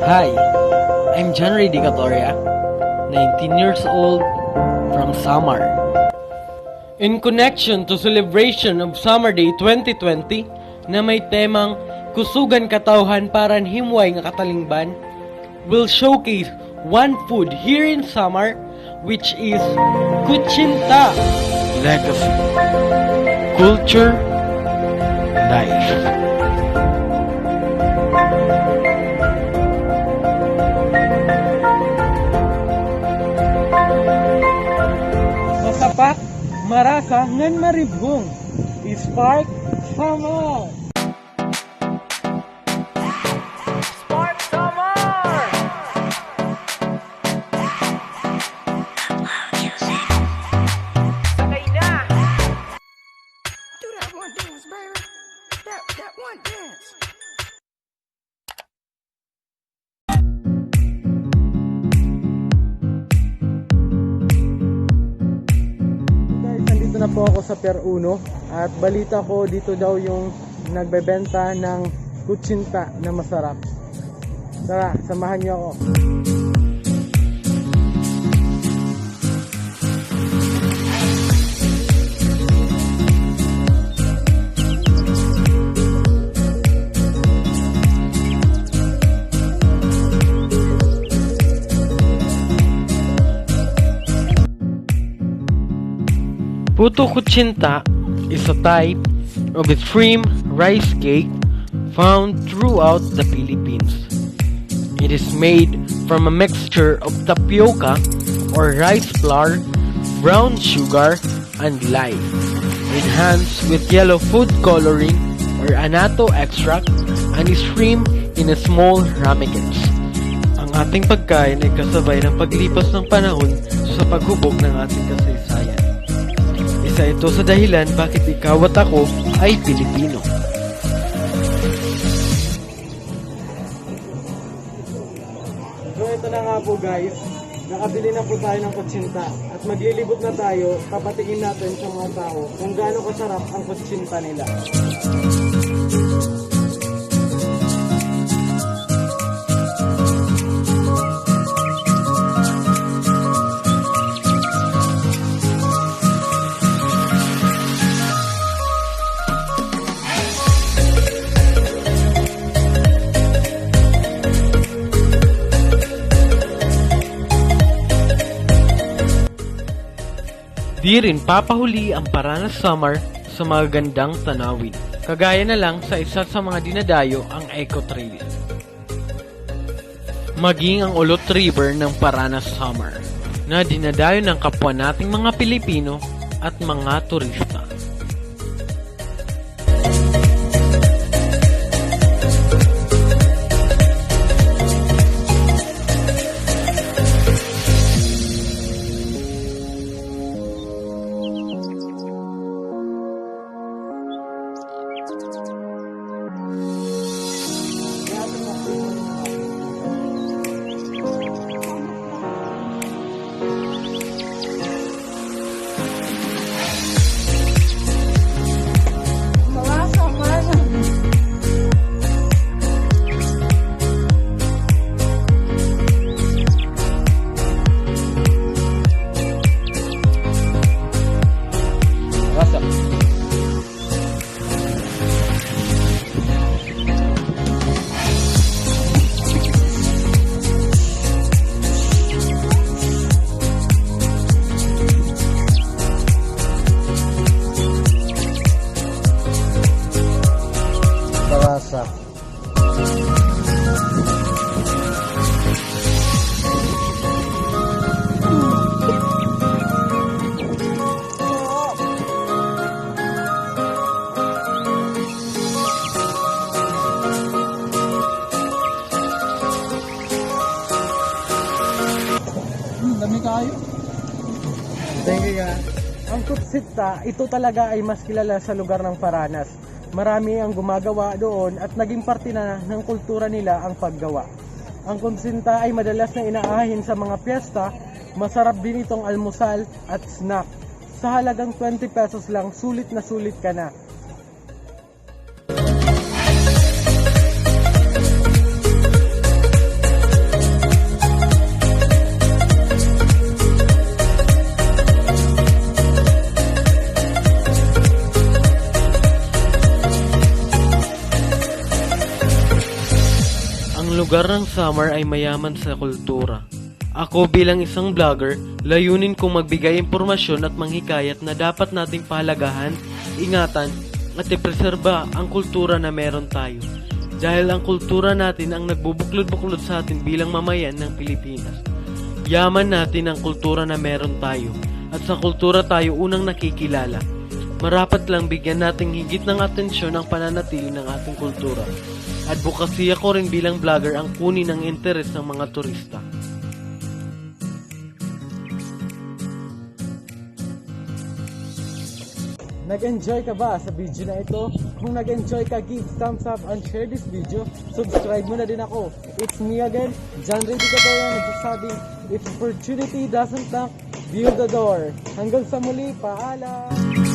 Hi, I'm Decatoria, 19 years old, from Samar. In connection to celebration of Summer Day 2020 na may temang Kusugan Katawhan para Himway nga Katalingban, will showcase one food here in Samar, which is KUTSINTA. Legacy, Culture, Life. Masapak, marasa, ngan maribhong. Spark, Samar! Spark, Samar! Sakay na! Do that one dance, baby. That one dance. Nandito na po ako sa Pier 1 at balita ko dito daw yung nagbebenta ng KUTSINTA na masarap. Tara, samahan niyo ako. Puto KUTSINTA is a type of a shrimp rice cake found throughout the Philippines. It is made from a mixture of tapioca or rice flour, brown sugar, and lye, enhanced with yellow food coloring or annatto extract, and is shrimp in a small ramekins. Ang ating pagkain ay kasabay ng paglipas ng panahon sa paghubog ng ating kasaysayan. Isa ito sa dahilan bakit ikaw at ako ay Pilipino. So ito na nga po guys, nakabili na po tayo ng KUTSINTA at maglilibot na tayo, papatingin natin sa mga tao kung gaano kasarap ang KUTSINTA nila. Di rin papahuli ang Paranas Samar sa mga gandang tanawin. Kagaya na lang sa isa sa mga dinadayo ang Eco Trail. Maging ang Ulot River ng Paranas Samar na dinadayo ng kapwa nating mga Pilipino at mga turista. Dami kayo. Thank you ka. Ang KUTSINTA, ito talaga ay mas kilala sa lugar ng Paranas. Marami ang gumagawa doon at naging parte na ng kultura nila ang paggawa. Ang KUTSINTA ay madalas na inaahin sa mga piyesta. Masarap din itong almusal at snack. Sa halagang 20 pesos lang, sulit na sulit ka na. Ang lugar ng Samar ay mayaman sa kultura. Ako bilang isang vlogger, layunin kong magbigay impormasyon at manghikayat na dapat nating pahalagahan, ingatan, at ipreserba ang kultura na meron tayo. Dahil ang kultura natin ang nagbubuklod-buklod sa atin bilang mamayan ng Pilipinas. Yaman natin ang kultura na meron tayo, at sa kultura tayo unang nakikilala. Marapat lang bigyan nating higit ng atensyon ang pananatili ng ating kultura. Advokasya ko rin bilang vlogger ang kunin ng interes ng mga turista. Nag-enjoy ka ba sa video na ito? Kung nag-enjoy ka, give thumbs up and share this video. Subscribe mo na din ako. It's me again, John Decatoria, nagsasabing, if opportunity doesn't knock, build the door. Hanggang sa muli, paalam!